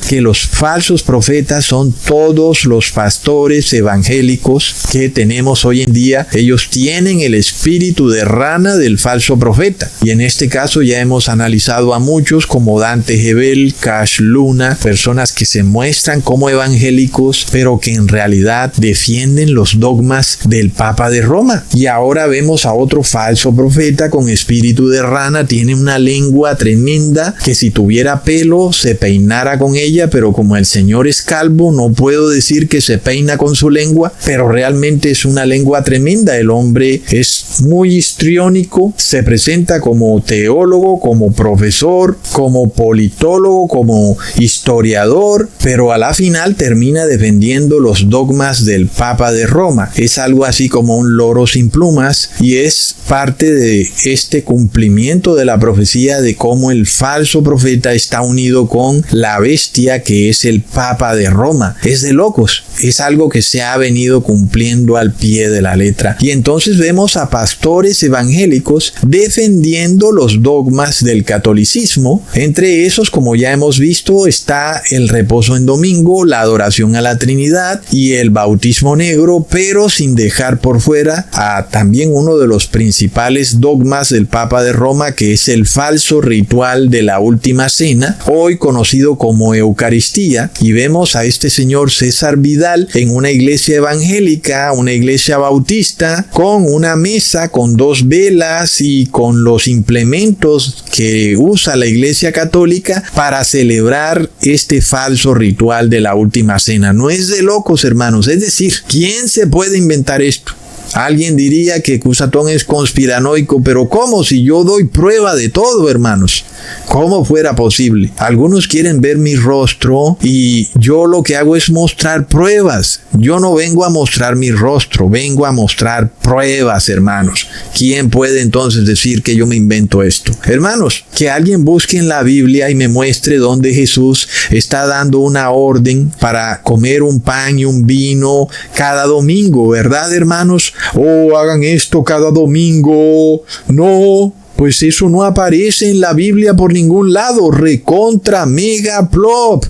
que los falsos profetas son todos los pastores evangélicos que tenemos hoy en día. Ellos tienen el espíritu de rana del falso profeta. Y en este caso ya hemos analizado a muchos como Dante Gebel, Cash Luna, personas que se muestran como evangélicos, pero que en realidad defienden los dogmas del Papa de Roma. Y ahora vemos a otro falso profeta con espíritu de rana, tiene una lengua tremenda que si tuviera pelo se peinara con ella, pero como el Señor es calvo, no puedo decir que se peina con su lengua, pero realmente es una lengua tremenda. El hombre es muy histriónico, se presenta como teólogo, como profesor, como politólogo, como historiador, pero a la final termina defendiendo los dogmas del Papa de Roma. Es algo así como un loro sin plumas, y es parte de este cumplimiento de la profecía de cómo el falso profeta está unido con la bestia que es el Papa de Roma. Es de locos. Es algo que se ha venido cumpliendo al pie de la letra. Y entonces vemos a pastores evangélicos defendiendo los dogmas del catolicismo. Entre esos, como ya hemos visto, está el reposo en domingo, la adoración a la Trinidad y el bautismo negro, pero sin dejar por fuera a también uno de los principales dogmas del Papa de Roma, que es el falso ritual de la última cena, hoy conocido como Eucaristía. Y vemos a este señor César Vidal en una iglesia evangélica, una iglesia bautista, con una mesa con 2 velas y con los implementos que usa la iglesia católica para celebrar este falso ritual de la última cena. No es de locos, hermanos. Es decir, ¿quién se puede inventar esto? Alguien diría que Cusatón es conspiranoico, pero ¿cómo si yo doy prueba de todo, hermanos? ¿Cómo fuera posible? Algunos quieren ver mi rostro y yo lo que hago es mostrar pruebas. Yo no vengo a mostrar mi rostro, vengo a mostrar pruebas, hermanos. ¿Quién puede entonces decir que yo me invento esto? Hermanos, que alguien busque en la Biblia y me muestre dónde Jesús está dando una orden para comer un pan y un vino cada domingo, ¿verdad, hermanos? Oh, hagan esto cada domingo. No, pues eso no aparece en la Biblia por ningún lado. Recontra mega plop.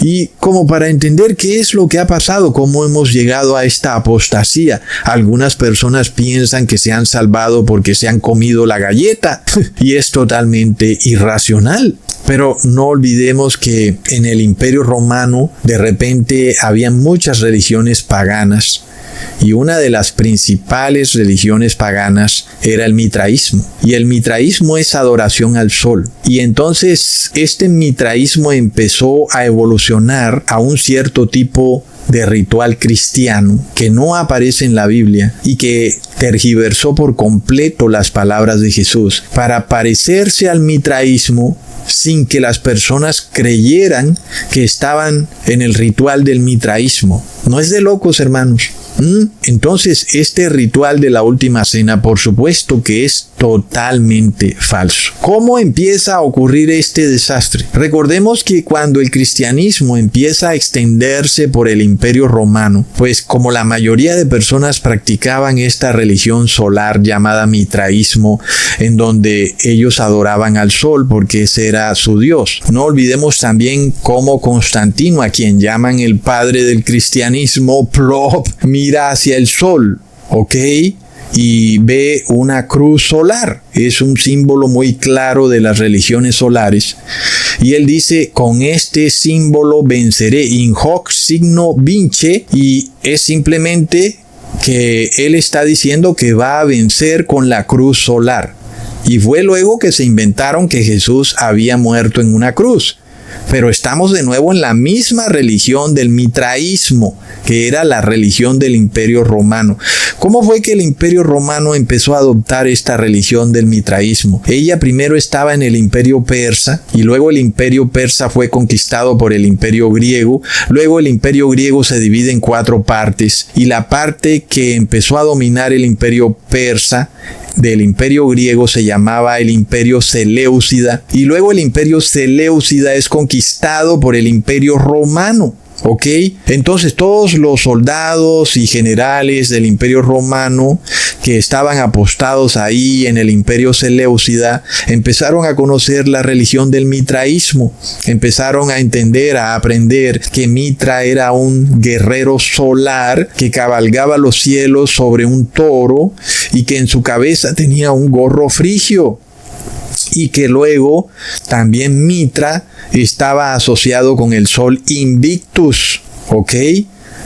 Y como para entender qué es lo que ha pasado, cómo hemos llegado a esta apostasía. Algunas personas piensan que se han salvado porque se han comido la galleta y es totalmente irracional. Pero no olvidemos que en el Imperio Romano de repente había muchas religiones paganas. Y una de las principales religiones paganas era el mitraísmo. Y el mitraísmo es adoración al sol. Y entonces este mitraísmo empezó a evolucionar a un cierto tipo de ritual cristiano que no aparece en la Biblia y que tergiversó por completo las palabras de Jesús para parecerse al mitraísmo sin que las personas creyeran que estaban en el ritual del mitraísmo. No es de locos, hermanos. Entonces, este ritual de la última cena, por supuesto que es totalmente falso. ¿Cómo empieza a ocurrir este desastre? Recordemos que cuando el cristianismo empieza a extenderse por el Imperio Romano, pues como la mayoría de personas practicaban esta religión solar llamada mitraísmo, en donde ellos adoraban al sol porque ese era su dios. No olvidemos también cómo Constantino, a quien llaman el padre del cristianismo, plop, mira hacia el sol, ¿ok? Y ve una cruz solar. Es un símbolo muy claro de las religiones solares. Y él dice, con este símbolo venceré, in hoc signo vince, y es simplemente que él está diciendo que va a vencer con la cruz solar. Y fue luego que se inventaron que Jesús había muerto en una cruz. Pero estamos de nuevo en la misma religión del mitraísmo, que era la religión del Imperio Romano. ¿Cómo fue que el Imperio Romano empezó a adoptar esta religión del mitraísmo? Ella primero estaba en el Imperio Persa, y luego el Imperio Persa fue conquistado por el Imperio Griego. Luego el Imperio Griego se divide en 4 partes, y la parte que empezó a dominar el Imperio Persa del Imperio Griego se llamaba el Imperio Seleucida, y luego el Imperio Seleucida es conquistado por el Imperio Romano. ¿Ok? Entonces todos los soldados y generales del Imperio Romano que estaban apostados ahí en el Imperio Seleucida empezaron a conocer la religión del mitraísmo. Empezaron a entender, a aprender que Mitra era un guerrero solar que cabalgaba los cielos sobre un toro y que en su cabeza tenía un gorro frigio. Y que luego también Mitra estaba asociado con el sol Invictus, ¿ok?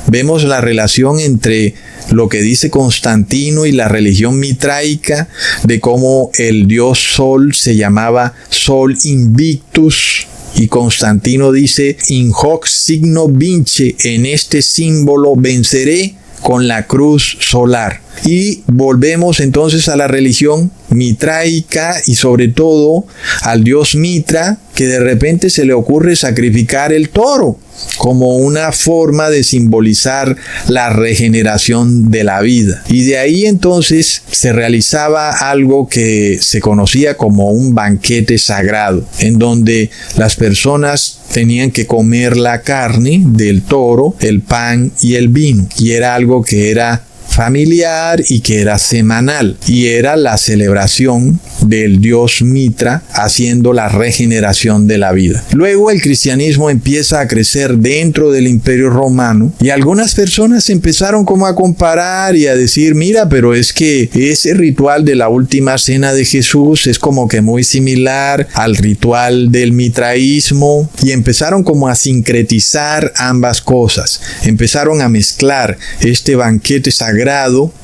Vemos la relación entre lo que dice Constantino y la religión mitraica, de cómo el dios sol se llamaba Sol Invictus. Y Constantino dice, in hoc signo vince, en este símbolo venceré con la cruz solar. Y volvemos entonces a la religión mitraica y sobre todo al dios Mitra, que de repente se le ocurre sacrificar el toro como una forma de simbolizar la regeneración de la vida. Y de ahí entonces se realizaba algo que se conocía como un banquete sagrado, en donde las personas tenían que comer la carne del toro, el pan y el vino. Y era algo que era familiar y que era semanal, y era la celebración del dios Mitra haciendo la regeneración de la vida. Luego el cristianismo empieza a crecer dentro del Imperio Romano y algunas personas empezaron como a comparar y a decir, mira, pero es que ese ritual de la última cena de Jesús es como que muy similar al ritual del mitraísmo, y empezaron como a sincretizar ambas cosas. Empezaron a mezclar este banquete sagrado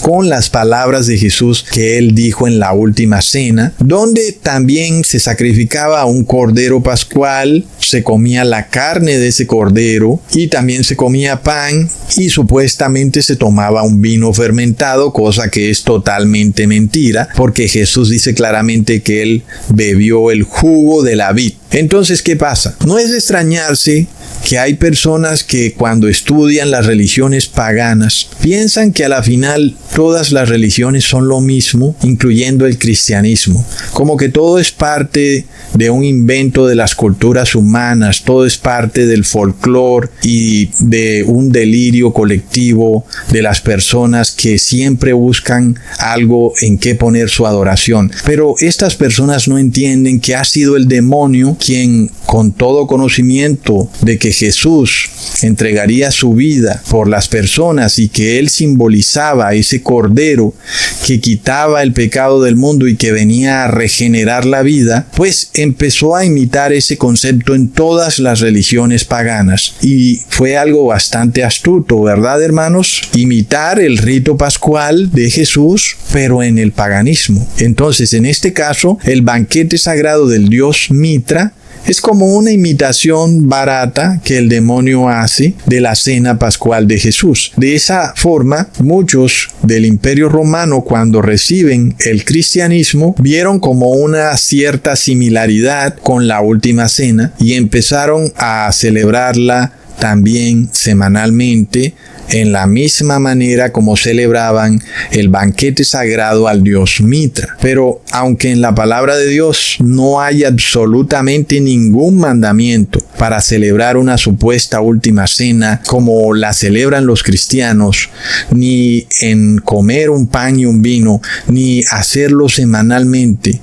con las palabras de Jesús que él dijo en la última cena, donde también se sacrificaba un cordero pascual, se comía la carne de ese cordero y también se comía pan y supuestamente se tomaba un vino fermentado, cosa que es totalmente mentira, porque Jesús dice claramente que él bebió el jugo de la vid. Entonces, ¿qué pasa? No es de extrañarse que hay personas que cuando estudian las religiones paganas piensan que a la final todas las religiones son lo mismo, incluyendo el cristianismo. Como que todo es parte de un invento de las culturas humanas, todo es parte del folclore y de un delirio colectivo de las personas que siempre buscan algo en que poner su adoración. Pero estas personas no entienden que ha sido el demonio quien, con todo conocimiento de que Jesús entregaría su vida por las personas y que él simbolizaba ese cordero que quitaba el pecado del mundo y que venía a regenerar la vida, pues empezó a imitar ese concepto en todas las religiones paganas. Y fue algo bastante astuto, ¿verdad, hermanos? Imitar el rito pascual de Jesús, pero en el paganismo. Entonces, en este caso, el banquete sagrado del dios Mitra es como una imitación barata que el demonio hace de la cena pascual de Jesús. De esa forma, muchos del Imperio Romano, cuando reciben el cristianismo, vieron como una cierta similaridad con la última cena y empezaron a celebrarla también semanalmente, en la misma manera como celebraban el banquete sagrado al dios Mitra. Pero aunque en la palabra de Dios no hay absolutamente ningún mandamiento para celebrar una supuesta última cena como la celebran los cristianos, ni en comer un pan y un vino, ni hacerlo semanalmente,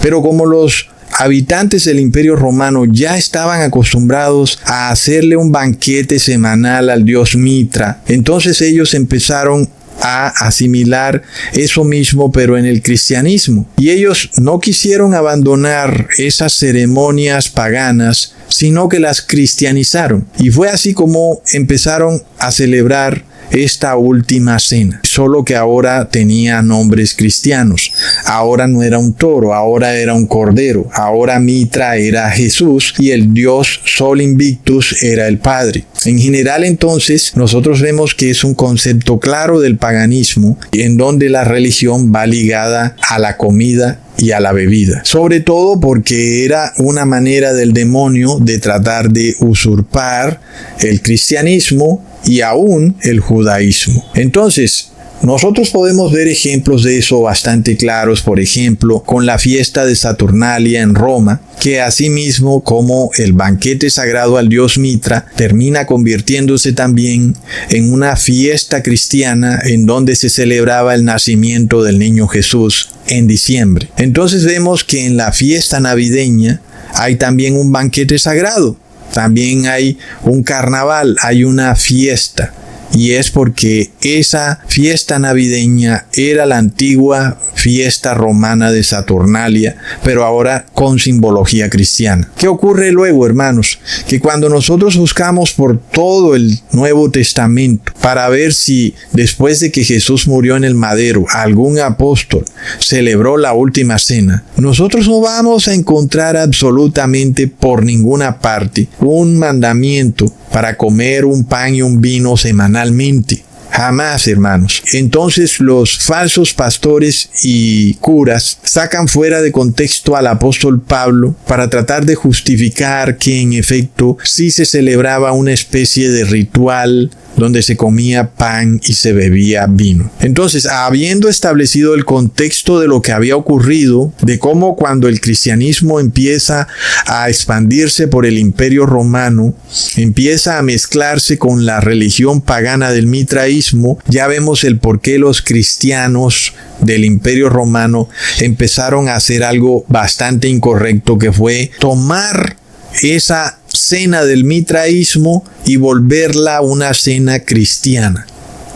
pero como los habitantes del Imperio Romano ya estaban acostumbrados a hacerle un banquete semanal al dios Mitra, entonces ellos empezaron a asimilar eso mismo, pero en el cristianismo. Y ellos no quisieron abandonar esas ceremonias paganas, sino que las cristianizaron. Y fue así como empezaron a celebrar esta última cena, solo que ahora tenía nombres cristianos. Ahora no era un toro, ahora era un cordero. Ahora Mitra era Jesús y el dios Sol Invictus era el Padre. En general, entonces, nosotros vemos que es un concepto claro del paganismo, en donde la religión va ligada a la comida y a la bebida, sobre todo porque era una manera del demonio de tratar de usurpar el cristianismo y aún el judaísmo. Entonces, Nosotros podemos ver ejemplos de eso bastante claros, por ejemplo, con la fiesta de Saturnalia en Roma, que asimismo como el banquete sagrado al dios Mitra termina convirtiéndose también en una fiesta cristiana en donde se celebraba el nacimiento del niño Jesús en diciembre. Entonces vemos que en la fiesta navideña hay también un banquete sagrado, también hay un carnaval, hay una fiesta. Y es porque esa fiesta navideña era la antigua fiesta romana de Saturnalia, pero ahora con simbología cristiana. ¿Qué ocurre luego, hermanos? Que cuando nosotros buscamos por todo el Nuevo Testamento para ver si después de que Jesús murió en el madero, algún apóstol celebró la última cena, nosotros no vamos a encontrar absolutamente por ninguna parte un mandamiento para comer un pan y un vino semanalmente. Jamás, hermanos. Entonces los falsos pastores y curas sacan fuera de contexto al apóstol Pablo para tratar de justificar que en efecto sí se celebraba una especie de ritual donde se comía pan y se bebía vino. Entonces, habiendo establecido el contexto de lo que había ocurrido, de cómo cuando el cristianismo empieza a expandirse por el imperio romano, empieza a mezclarse con la religión pagana del mitraísmo, ya vemos el por qué los cristianos del imperio romano empezaron a hacer algo bastante incorrecto, que fue tomar esa cena del mitraísmo y volverla una cena cristiana.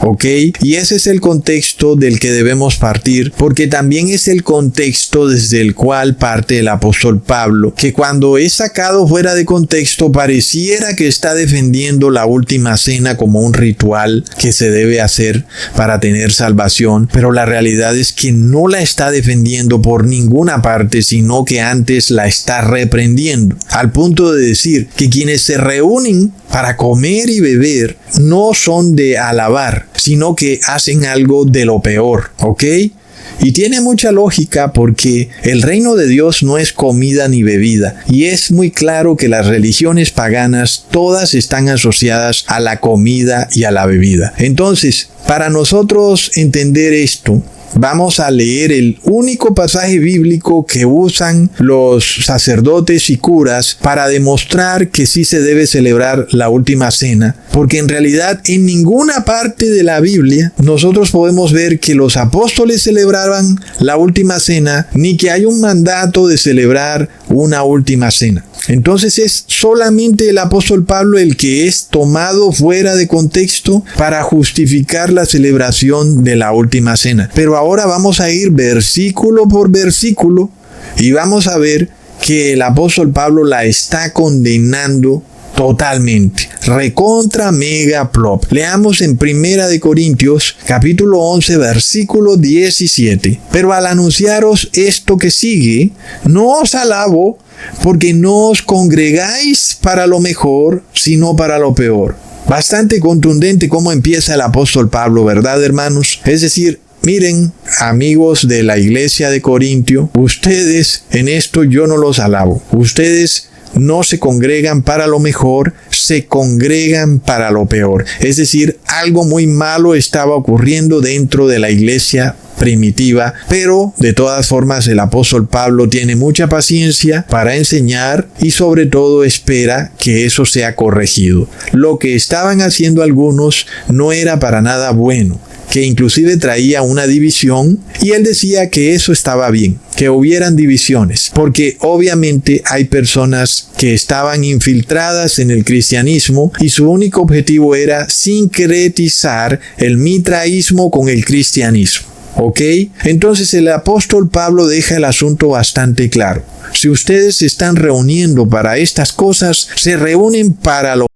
¿Ok? Y ese es el contexto del que debemos partir, porque también es el contexto desde el cual parte el apóstol Pablo, que cuando es sacado fuera de contexto pareciera que está defendiendo la última cena como un ritual que se debe hacer para tener salvación, pero la realidad es que no la está defendiendo por ninguna parte, sino que antes la está reprendiendo, al punto de decir que quienes se reúnen para comer y beber no son de alabar, sino que hacen algo de lo peor, ¿ok? Y tiene mucha lógica porque el reino de Dios no es comida ni bebida, y es muy claro que las religiones paganas todas están asociadas a la comida y a la bebida. Entonces, para nosotros entender esto, vamos a leer el único pasaje bíblico que usan los sacerdotes y curas para demostrar que sí se debe celebrar la última cena, porque en realidad en ninguna parte de la Biblia nosotros podemos ver que los apóstoles celebraban la última cena, ni que hay un mandato de celebrar una última cena. Entonces es solamente el apóstol Pablo el que es tomado fuera de contexto para justificar la celebración de la última cena. Pero ahora vamos a ir versículo por versículo y vamos a ver que el apóstol Pablo la está condenando totalmente. Recontra mega plop. Leamos en 1 de Corintios, capítulo 11, versículo 17. Pero al anunciaros esto que sigue, no os alabo, porque no os congregáis para lo mejor, sino para lo peor. Bastante contundente cómo empieza el apóstol Pablo, ¿verdad, hermanos? Es decir, miren, amigos de la iglesia de Corintio, ustedes en esto yo no los alabo. Ustedes no se congregan para lo mejor, se congregan para lo peor. Es decir, algo muy malo estaba ocurriendo dentro de la iglesia primitiva, pero de todas formas el apóstol Pablo tiene mucha paciencia para enseñar y sobre todo espera que eso sea corregido. Lo que estaban haciendo algunos no era para nada bueno, que inclusive traía una división, y él decía que eso estaba bien, que hubieran divisiones, porque obviamente hay personas que estaban infiltradas en el cristianismo y su único objetivo era sincretizar el mitraísmo con el cristianismo. ¿Ok? Entonces el apóstol Pablo deja el asunto bastante claro. Si ustedes se están reuniendo para estas cosas, se reúnen para lo